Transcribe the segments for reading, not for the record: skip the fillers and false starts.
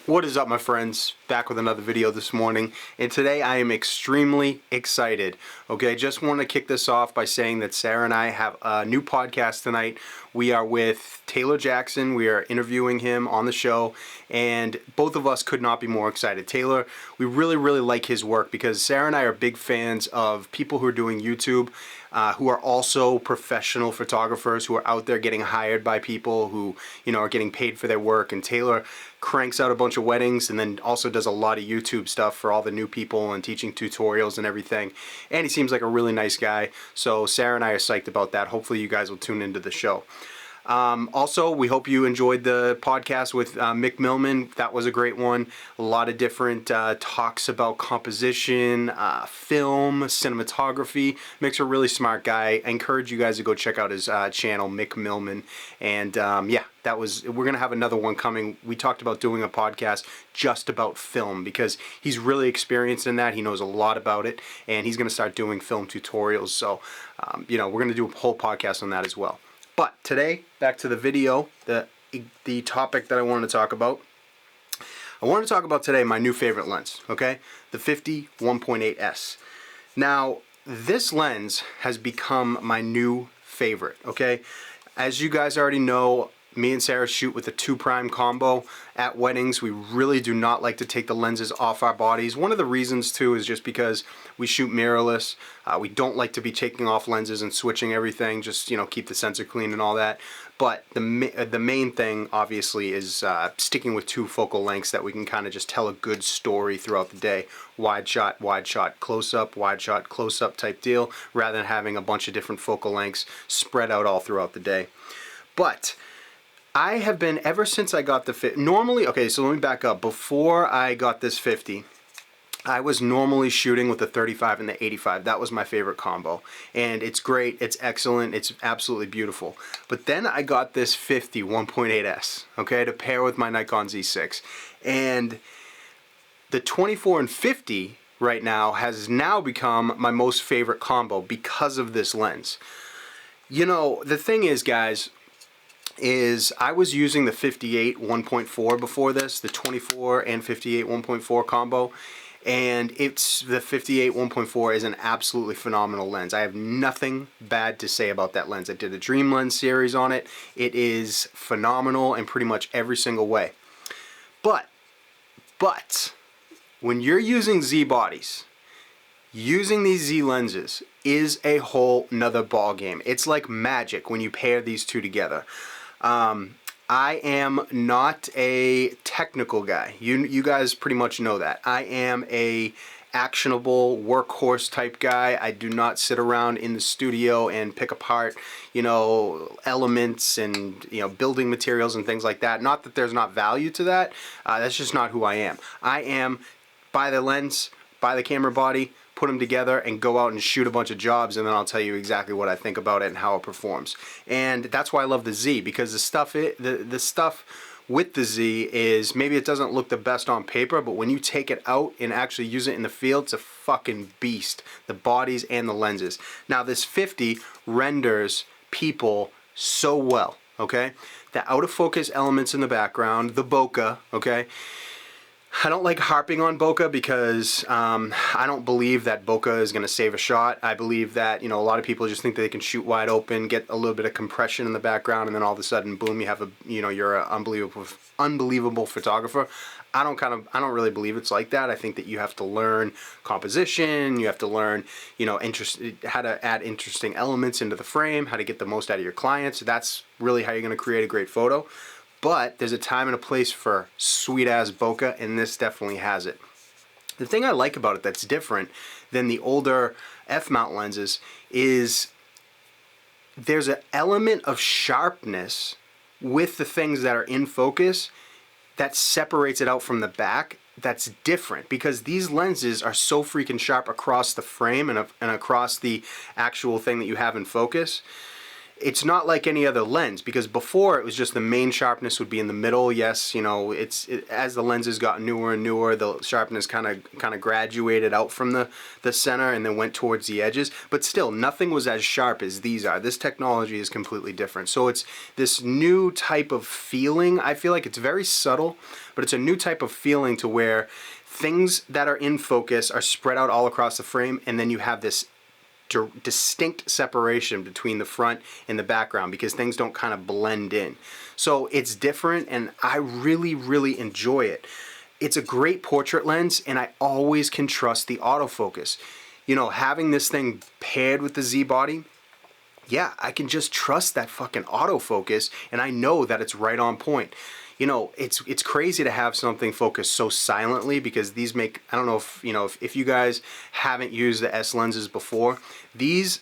What is up, my friends? Back with another video this morning, and today I am extremely excited. Okay, just want to kick this off by saying that Sarah and I have a new podcast tonight. We are with Taylor Jackson. We are interviewing him on the show, and both of us could not be more excited. Taylor, we really like his work because Sarah and I are big fans of people who are doing YouTube, who are also professional photographers who are out there getting hired by people who, are getting paid for their work. And Taylor cranks out a bunch of weddings and then also does a lot of YouTube stuff for all the new people and teaching tutorials and everything. And he seems like a really nice guy. So Sarah and I are psyched about that. Hopefully you guys will tune into the show. Also, we hope you enjoyed the podcast with Mick Millman. That was a great one. A lot of different talks about composition, film, cinematography. Mick's a really smart guy. I encourage you guys to go check out his channel, Mick Millman. And yeah, we're going to have another one coming. We talked about doing a podcast just about film because he's really experienced in that. He knows a lot about it, and he's going to start doing film tutorials. So, we're going to do a whole podcast on that as well. But today, back to the video, the topic that I wanted to talk about. I wanted to talk about today my new favorite lens, okay? The 50 1.8S. Now, this lens has become my new favorite, okay? As you guys already know, me and Sarah shoot with a 2' combo at weddings. We really do not like to take the lenses off our bodies. One of the reasons too is just because we shoot mirrorless. We don't like to be taking off lenses and switching everything, just keep the sensor clean and all that. But the main thing obviously is sticking with 2 focal lengths that we can kind of just tell a good story throughout the day. Wide shot, close up, wide shot, close up type deal, rather than having a bunch of different focal lengths spread out all throughout the day. But I have been, ever since I got the 50, normally, okay, so let me back up. Before I got this 50, I was normally shooting with the 35 and the 85. That was my favorite combo. And it's great, it's excellent, it's absolutely beautiful. But then I got this 50 1.8S, okay, to pair with my Nikon Z6. And the 24 and 50 right now has now become my most favorite combo because of this lens. The thing is, guys, I was using the 58 1.4 before this, the 24 and 58 1.4 combo, and the 58 1.4 is an absolutely phenomenal lens. I have nothing bad to say about that lens. I did a Dream Lens series on it. It is phenomenal in pretty much every single way. But when you're using Z bodies, using these Z lenses is a whole nother ball game. It's like magic when you pair these two together. I am not a technical guy. You guys pretty much know that. I am a actionable workhorse type guy. I do not sit around in the studio and pick apart, elements and, building materials and things like that. Not that there's not value to that. That's just not who I am. I am buy the lens, buy the camera body, put them together and go out and shoot a bunch of jobs, and then I'll tell you exactly what I think about it and how it performs. And that's why I love the Z, because the stuff with the Z is, maybe it doesn't look the best on paper, but when you take it out and actually use it in the field, it's a fucking beast. The bodies and the lenses. Now this 50 renders people so well, okay? The out of focus elements in the background, the bokeh, okay? I don't like harping on bokeh because I don't believe that bokeh is going to save a shot. I believe that, a lot of people just think that they can shoot wide open, get a little bit of compression in the background, and then all of a sudden, boom, you have you're an unbelievable photographer. I don't really believe it's like that. I think that you have to learn composition, you have to learn, how to add interesting elements into the frame, how to get the most out of your clients. That's really how you're going to create a great photo. But there's a time and a place for sweet-ass bokeh, and this definitely has it. The thing I like about it that's different than the older F-mount lenses is there's an element of sharpness with the things that are in focus that separates it out from the back that's different, because these lenses are so freaking sharp across the frame and across the actual thing that you have in focus. it's not like any other lens, because before it was just the main sharpness would be in the middle. Yes, you know, as the lenses got newer and newer, the sharpness kind of graduated out from the center and then went towards the edges, but still nothing was as sharp as these are. This technology is completely different. So it's this new type of feeling. I feel like it's very subtle, but it's a new type of feeling to where things that are in focus are spread out all across the frame, and then you have this distinct separation between the front and the background, because things don't kind of blend in. So it's different, and I really enjoy it. It's a great portrait lens, and I always can trust the autofocus. You know, having this thing paired with the Z body, yeah, I can just trust that fucking autofocus, and I know that it's right on point. You know, it's crazy to have something focus so silently, because these make, I don't know if, you know, if you guys haven't used the S lenses before, these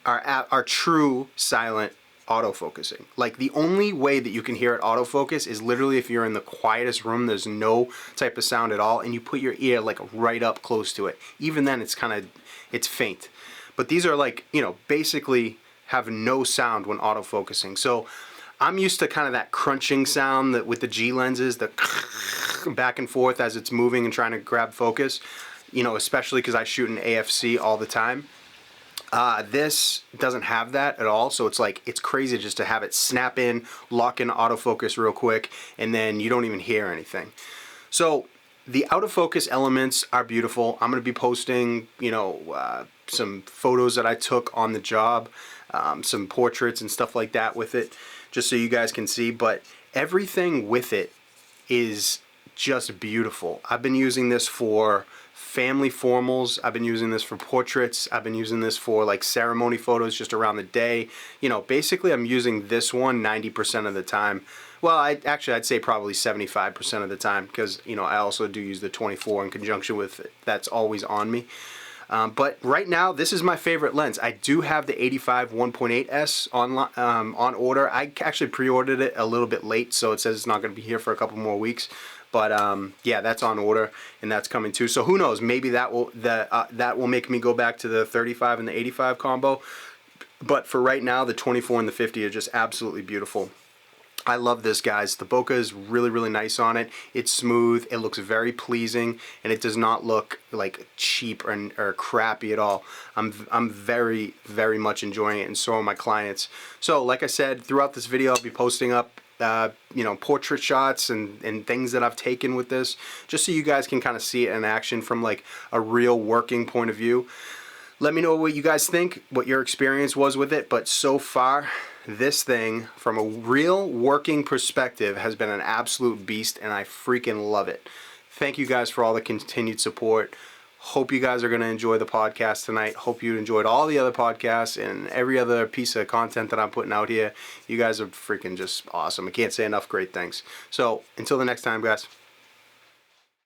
are true silent autofocusing. Like, the only way that you can hear it autofocus is literally if you're in the quietest room, there's no type of sound at all, and you put your ear like right up close to it. Even then it's faint. But these are like, you know, basically have no sound when autofocusing. So I'm used to kind of that crunching sound that with the G lenses, the back and forth as it's moving and trying to grab focus, you know, especially because I shoot in AFC all the time. This doesn't have that at all, so it's like, it's crazy just to have it snap in, lock in autofocus real quick, and then you don't even hear anything. So the out of focus elements are beautiful. I'm going to be posting, you know, some photos that I took on the job, some portraits and stuff like that with it, just so you guys can see. But everything with it is just beautiful. I've been using this for family formals, I've been using this for portraits, I've been using this for like ceremony photos just around the day. You know, basically I'm using this one 90% of the time. Well, I'd say probably 75% of the time, because, you know, I also do use the 24 in conjunction with it. That's always on me. But right now, this is my favorite lens. I do have the 85 1.8S on order. I actually pre-ordered it a little bit late, so it says it's not going to be here for a couple more weeks. But yeah, that's on order, and that's coming too. So who knows? Maybe that will make me go back to the 35 and the 85 combo. But for right now, the 24 and the 50 are just absolutely beautiful. I love this, guys. The Bokeh is really nice on it. It's smooth, it looks very pleasing, and it does not look like cheap or crappy at all. I'm very much enjoying it, and so are my clients. So like I said, throughout this video I'll be posting up you know, portrait shots and things that I've taken with this, just so you guys can kind of see it in action from like a real working point of view. Let me know what you guys think, what your experience was with it. But so far, this thing, from a real working perspective, has been an absolute beast, and I freaking love it. Thank you guys for all the continued support. Hope you guys are going to enjoy the podcast tonight. Hope you enjoyed all the other podcasts and every other piece of content that I'm putting out here. You guys are freaking just awesome. I can't say enough great things. So until the next time, guys.